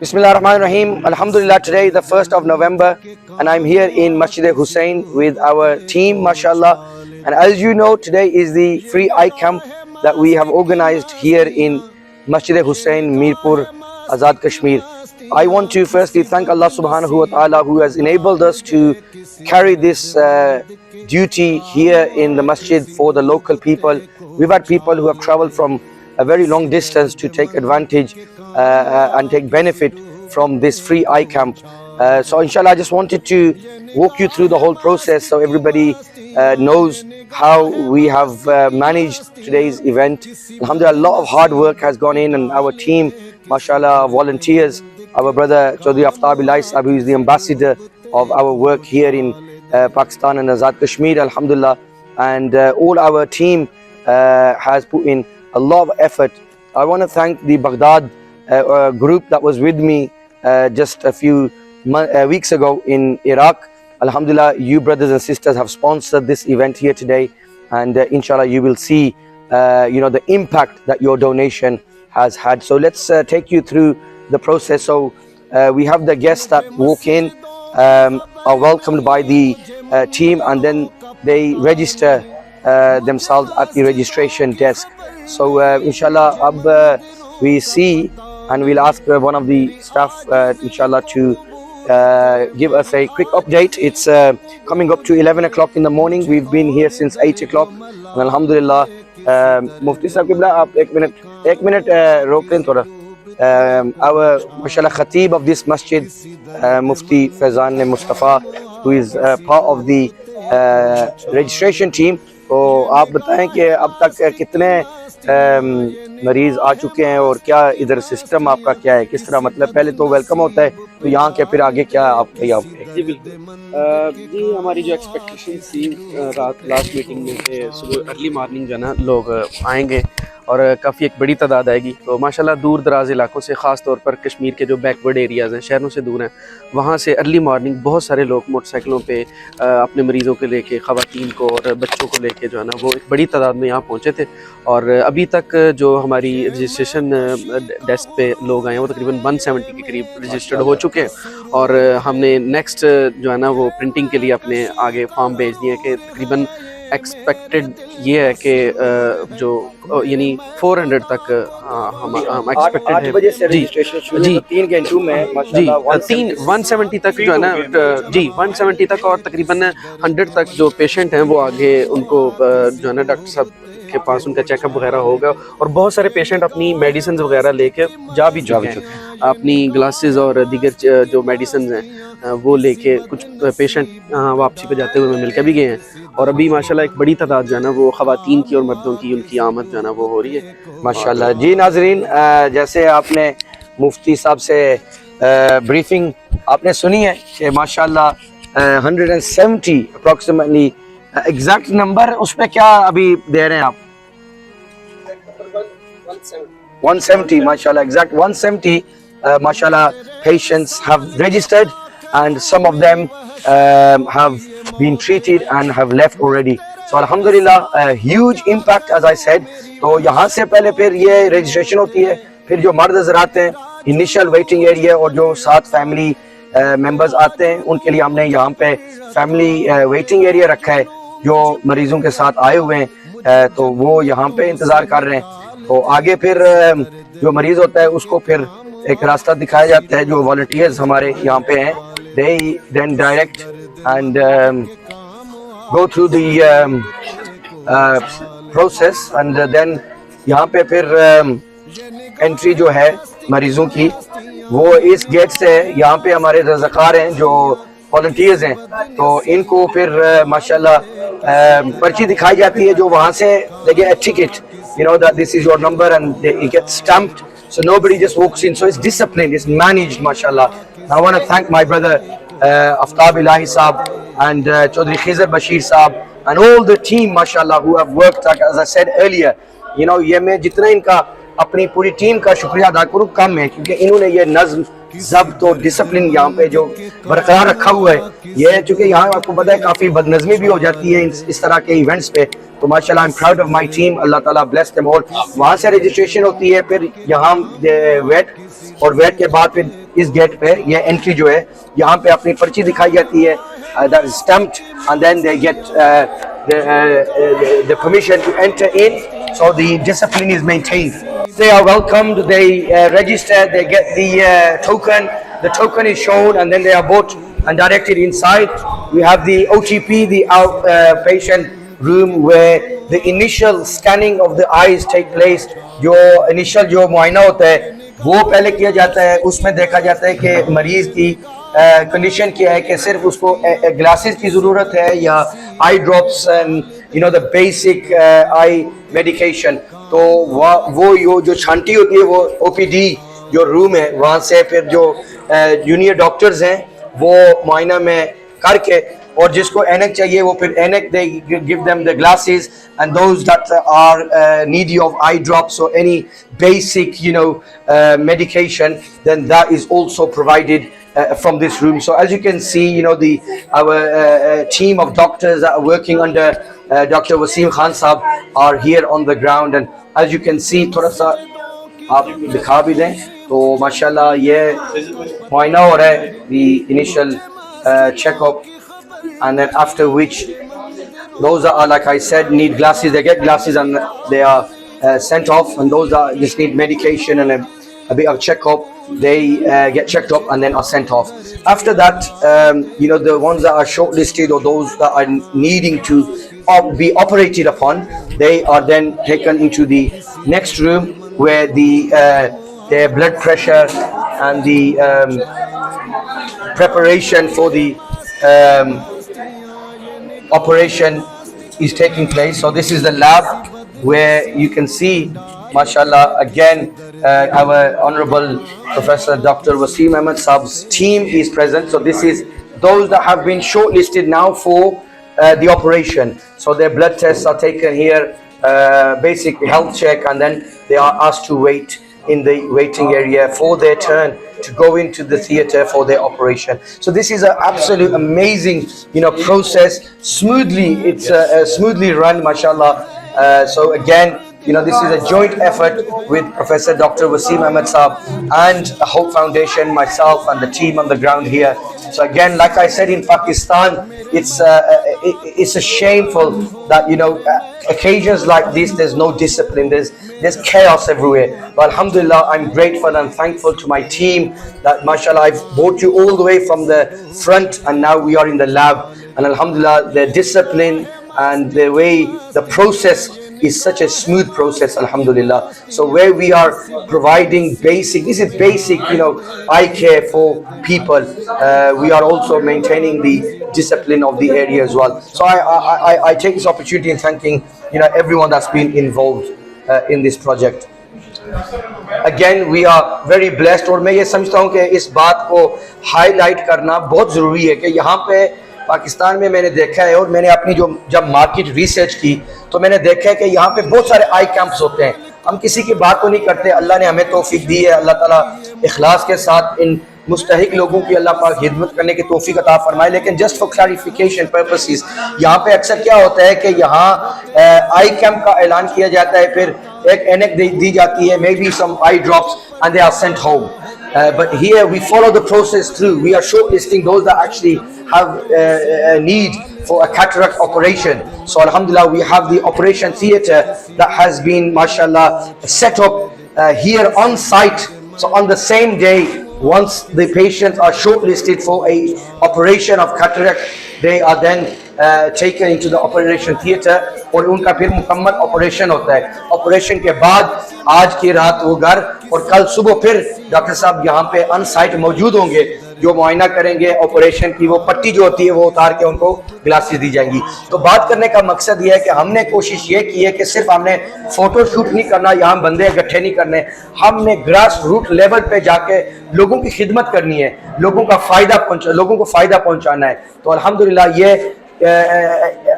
Bismillahirrahmanirrahim. Alhamdulillah, today the 1st of November and I'm here in Masjid Hussain with our team, mashallah. And as you know, today is the free eye camp that we have organized here in Masjid Hussain, Mirpur, Azad Kashmir. I want to firstly thank Allah subhanahu wa ta'ala who has enabled us to carry this duty here in the masjid for the local people. We've had people who have traveled from a very long distance to take advantage and take benefit from this free eye camp. So inshallah, I just wanted to walk you through the whole process so everybody knows how we have managed today's event. Alhamdulillah, a lot of hard work has gone in, and our team, mashallah, volunteers, our brother Chaudhry Aftab Ilahi Sahib, who is the ambassador of our work here in Pakistan and Azad Kashmir, alhamdulillah, and all our team has put in a lot of effort. I want to thank the Baghdad group that was with me just a few weeks ago in Iraq. Alhamdulillah, you brothers and sisters have sponsored this event here today, and inshallah you will see the impact that your donation has had. So let's take you through the process. So we have the guests that walk in, are welcomed by the team, and then they register themselves at the registration desk. So inshallah we see, and we'll ask one of the staff inshallah to give us a quick update. It's coming up to 11 o'clock in the morning. We've been here since 8 o'clock, and alhamdulillah. Mufti Sahib Qibla, aap ek minute रोक लें थोड़ा. Our mashallah khatib of this masjid, Mufti Faizan Mustafa, who is part of the registration team. तो आप बताएं कि अब तक कितने मरीज आ चुके हैं और क्या इधर सिस्टम आपका क्या है, किस तरह, मतलब पहले तो वेलकम होता है तो यहाँ के फिर आगे क्या आप जी बिल्कुल जी, हमारी जो एक्सपेक्टेशन थी रात लास्ट मीटिंग में कि सुबह अर्ली मॉर्निंग जो है ना लोग आएंगे और काफ़ी एक बड़ी तादाद आएगी, तो माशाल्लाह दूर दराज इलाकों से, ख़ास तौर पर कश्मीर के जो बैकवर्ड एरियाज़ हैं, शहरों से दूर हैं, वहाँ से अर्ली मॉर्निंग बहुत सारे लोग मोटरसाइकिलों पे अपने मरीज़ों को लेके, ख़वातीन को और बच्चों को लेके जो है ना वो एक बड़ी तादाद में यहाँ पहुँचे थे। और अभी तक जो हमारी रजिस्ट्रेशन डेस्क पे लोग आए हैं वो तकरीबन 170 के करीब रजिस्टर्ड हो चुके हैं, और हमने नेक्स्ट जो है ना वो प्रिंटिंग के लिए अपने आगे फॉर्म भेज दिए कि तकरीबन एक्सपेक्टेड ये है कि जो यानी 400 तक हम एक्सपेक्टेड है। 8 बजे से रजिस्ट्रेशन शुरू है, 3 घंटों में माशाल्लाह 170 तक जो है ना जी 170 तक, और तकरीबन 100 तक जो पेशेंट हैं वो आगे उनको जो है ना डॉक्टर साहब के पास उनका चेकअप वगैरह होगा, और बहुत सारे पेशेंट अपनी मेडिसिन वगैरह लेके जा भी चुके हैं, अपनी ग्लासेस और दीगर जो मेडिसिन हैं वो लेके कुछ पेशेंट वापसी पे जाते हुए मिल के भी गए हैं, और अभी माशाल्लाह एक बड़ी तादाद जो है ना वो ख़वातीन की और मर्दों की उनकी आमद जो है ना वो हो रही है माशाल्लाह। जी नाजरीन, जैसे आपने मुफ्ती साहब से ब्रीफिंग आपने सुनी है कि माशाल्लाह 170 अप्रॉक्सीमेटली, एग्जैक्ट नंबर उस पर क्या अभी दे रहे हैं आप? 170 माशाल्लाह, exact 170 mashallah patients have registered, and some of them have been treated and have left already. So alhamdulillah, a huge impact as I said. तो यहाँ से पहले फिर ये रजिस्ट्रेशन होती है, फिर जो मर्द हज़रात आते हैं इनिशियल वेटिंग एरिया, और जो साथ फैमिली मेंबर्स आते हैं उनके लिए हमने यहाँ पे फैमिली वेटिंग एरिया रखा है। जो मरीजों के साथ आए हुए हैं तो वो यहाँ पे इंतज़ार कर रहे हैं, तो आगे फिर जो मरीज़ होता है उसको फिर एक रास्ता दिखाया जाता है, जो वॉलंटियर्स हमारे यहाँ पे हैं, they then direct and go through the process, and then यहाँ पे फिर एंट्री जो है मरीजों की वो इस गेट से, यहाँ पे हमारे रज़ाकार हैं जो वॉलंटियर्स हैं, तो इनको फिर माशाल्लाह पर्ची दिखाई जाती है, जो वहाँ से they get a ticket, you know that this is your number, and it gets stamped. So nobody just walks in. So it's disciplined, it's managed, mashallah. I want to thank my brother Aftab Ilahi Sahab and Chaudhry Khizr Bashir Sahab and all the team, mashallah, who have worked, like, as I said earlier. You know, ये मैं जितना इनका अपनी पूरी team का शुक्रिया अदा करूँ कम है, क्योंकि इन्होंने ये नज्म ज़ब्त और डिसिप्लिन यहाँ पे जो बरकरार रखा हुआ है। ये चूँकि यहाँ आपको पता है काफ़ी बदनज़मी भी हो जाती है इस तरह के इवेंट्स पे, तो माशाल्लाह I am proud of my team, अल्लाह ताला ब्लेस देम ऑल। वहाँ से रजिस्ट्रेशन होती है, फिर यहाँ वेट, और वेट के बाद फिर इस गेट पे ये एंट्री जो है यहाँ पे अपनी पर्ची दिखाई जाती है, that is stamped, and then they get the permission to enter in, so the discipline is maintained. They are welcomed, they register, they get the token is shown, and then they are brought and directed inside. We have the OTP, the outpatient room, where the initial scanning of the eyes take place. जो initial जो मुआयना होता है वो पहले किया जाता है, उसमें देखा जाता है कि मरीज की कंडीशन क्या है, कि सिर्फ उसको ग्लासेस की ज़रूरत है या आई drops and you know the basic I medication. तो वो जो छांटी होती है वो ओपीडी जो रूम है, वहाँ से फिर जो जूनियर डॉक्टर्स हैं वो मुआयना में करके, और जिसको एनक चाहिए वो फिर एनक, they give them the glasses, and those that are needy of eye drops और any basic you know medication, then that is also provided from this room. So as you can see, you know, our team of doctors that are working under Dr. Wasim Khan Sahab are here on the ground, and as you can see, थोड़ा सा आप दिखा भी दें तो माशाल्लाह ये मुआयना हो रहा है, the initial checkup, and then after which those that are, like I said, need glasses, they get glasses and they are sent off, and those that just need medication and a bit of checkup, they get checked up and then are sent off. After that, you know, the ones that are shortlisted or those that are needing to be operated upon, they are then taken into the next room where their blood pressure and the preparation for the operation is taking place. So this is the lab where you can see, mashallah, again our honorable Professor Dr. Wasim Ahmed Saab's team is present. So this is those that have been shortlisted now for the operation. So their blood tests are taken here, basic health check, and then they are asked to wait in the waiting area for their turn to go into the theater for their operation. So this is an absolute amazing, you know, process. Smoothly, it's smoothly run, mashallah. So again, you know, this is a joint effort with Professor Dr. Wasim Ahmed Saab and Hope Foundation, myself and the team on the ground here. So again, like I said, in Pakistan, it's a shameful that, you know, occasions like this, there's no discipline, there's chaos everywhere. But alhamdulillah, I'm grateful and thankful to my team that, mashallah, I've brought you all the way from the front, and now we are in the lab. And alhamdulillah, the discipline and the way the process is such a smooth process, alhamdulillah. So where we are providing basic, this is basic, you know, eye care for people, we are also maintaining the discipline of the area as well. So I take this opportunity in thanking, you know, everyone that's been involved in this project. Again, we are very blessed, और मैं ये समझता हूँ कि इस बात को highlight करना बहुत ज़रूरी है कि यहाँ पे पाकिस्तान में मैंने देखा है, और मैंने अपनी जब मार्केट रिसर्च की तो मैंने देखा है कि यहाँ पे बहुत सारे आई कैंप्स होते हैं। हम किसी की बात तो नहीं करते, अल्लाह ने हमें तौफीक दी है, अल्लाह ताला इखलास के साथ इन मुस्तहिक लोगों की अल्लाह पाक खिदमत करने की तौफीक अता फरमाए। लेकिन जस्ट फॉर क्लैरिफिकेशन पर्पसेस, यहाँ पे अक्सर क्या होता है कि यहाँ आई कैंप का ऐलान किया जाता है, फिर एक एनक दी जाती है, maybe some eye drops, and they are sent home. But here we follow the process through. We are shortlisting those that actually have a need for a cataract operation. So alhamdulillah, we have the operation theatre that has been, mashallah, set up here on site. So on the same day, once the patients are shortlisted for a operation of cataract, they are then taken into the operation theatre और उनका फिर मुकम्मल operation होता है. Operation के बाद आज की रात वो घर, और कल सुबह फिर डॉक्टर साहब यहाँ पे ऑन साइट मौजूद होंगे जो मुआयना करेंगे ऑपरेशन की. वो पट्टी जो होती है वो उतार के उनको ग्लासेस दी जाएंगी. तो बात करने का मकसद ये है कि हमने कोशिश ये की है कि सिर्फ हमने फोटो शूट नहीं करना, यहाँ बंदे इकट्ठे नहीं करने, हमने ग्रास रूट लेवल पे जाके लोगों की खिदमत करनी है, लोगों को फ़ायदा पहुंचाना है. तो अल्हम्दुलिल्लाह ये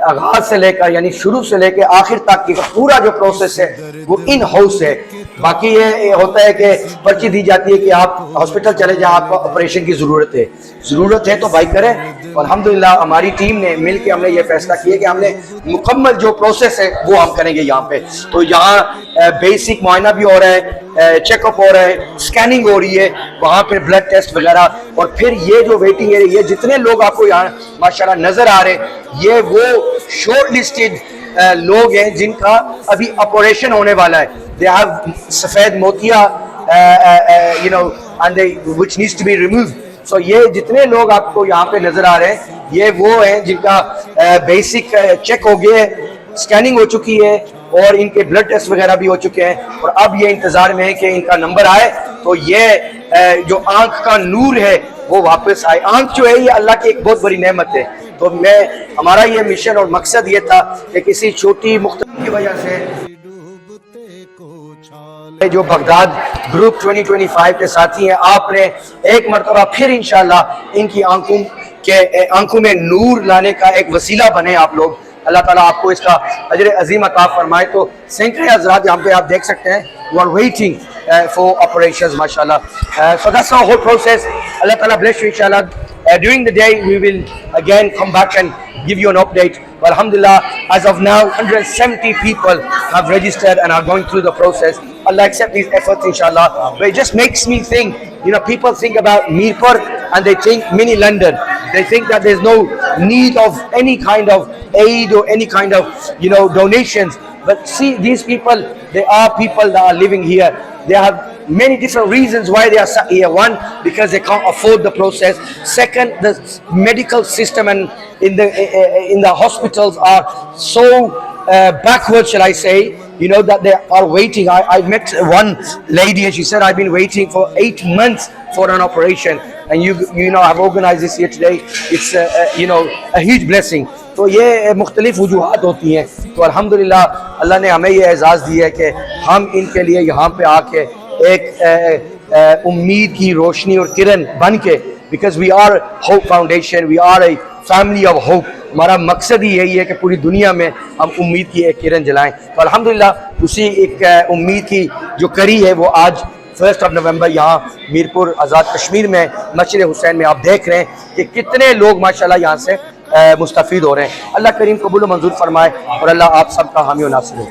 आगाज से लेकर यानी शुरू से लेकर आखिर तक की पूरा जो प्रोसेस है वो इन हाउस है। बाकी ये होता है कि पर्ची दी जाती है कि आप हॉस्पिटल चले जाएं, आपको ऑपरेशन की ज़रूरत है तो भाई करें। और अल्हम्दुलिल्लाह हमारी टीम ने मिल के हमने ये फैसला किया कि हमने मुकम्मल जो प्रोसेस है वो हम करेंगे यहाँ पे। तो यहाँ बेसिक मुआयना भी हो रहा है, चेकअप हो रहा है, स्कैनिंग हो रही है, वहाँ पे ब्लड टेस्ट वगैरह, और फिर ये जो वेटिंग है, ये जितने लोग आपको यहाँ माशाल्लाह नजर आ रहे हैं, ये वो शॉर्ट लिस्टेड लोग हैं जिनका अभी ऑपरेशन होने वाला है। दे हैव सफेद मोतिया you know and they which needs to be removed. So ये जितने लोग आपको यहाँ पे नजर आ रहे हैं, ये वो हैं जिनका बेसिक चेक हो गया है, स्कैनिंग हो चुकी है और इनके ब्लड टेस्ट वगैरह भी हो चुके हैं। और अब ये इंतजार में है कि इनका नंबर आए तो ये जो आंख का नूर है वो वापस आए। आंख जो है ये अल्लाह की एक बहुत बड़ी नेमत है। तो हमारा ये मिशन और मकसद ये था कि किसी छोटी मुख्तलिफ की वजह से जो बगदाद ग्रुप 2025 के साथी हैं, आपने एक मरतबा फिर इंशाल्लाह इनकी आंखों में नूर लाने का एक वसीला बने आप लोग। अल्लाह ताला आपको इसका अजर अजीम अता फरमाए। तो सैकड़े हज़रात यहाँ पे आप देख सकते हैं, वो आर वेटिंग फॉर ऑपरेशंस माशाल्लाह। So that's our whole process. अल्लाह ताला ब्लेस यू इंशाल्लाह। During the day we will again come back and give you an update. But alhamdulillah, as of now 170 people have registered and are going through the process. Allah accept these efforts inshallah. But it just makes me think, you know, people think about Mirpur and they think mini London. They think that there's no need of any kind of aid or any kind of, you know, donations. But see, these people, they are people that are living here. They have many different reasons why they are here. One, because they can't afford the process. Second, the medical system and in the hospitals are so backward, shall I say, you know, that they are waiting. I met one lady and she said, I've been waiting for 8 months for an operation, and you know, I've organized this here today. It's you know, a huge blessing. तो ये मुख्तलिफ वजूहात होती हैं। तो अल्हम्दुलिल्लाह अल्लाह ने हमें ये एजाज़ दिया है कि हम इनके लिए यहाँ पे आके एक उम्मीद की रोशनी और किरण बन के, because we are Hope Foundation, we are a family of hope. हमारा मकसद ही यही है कि पूरी दुनिया में हम उम्मीद की एक किरण जलाएं। तो अल्हम्दुलिल्लाह उसी एक उम्मीद की जो करी है वो आज 1 नवंबर यहाँ मीरपुर आज़ाद कश्मीर में मस्जिद हुसैन में आप देख रहे हैं कि कितने लोग माशाल्लाह यहाँ से मुस्तफ़ीद हो रहे हैं। अल्लाह करीम कबूल मंजूर फरमाए और अल्लाह आप सबका हामी और नासिर हो।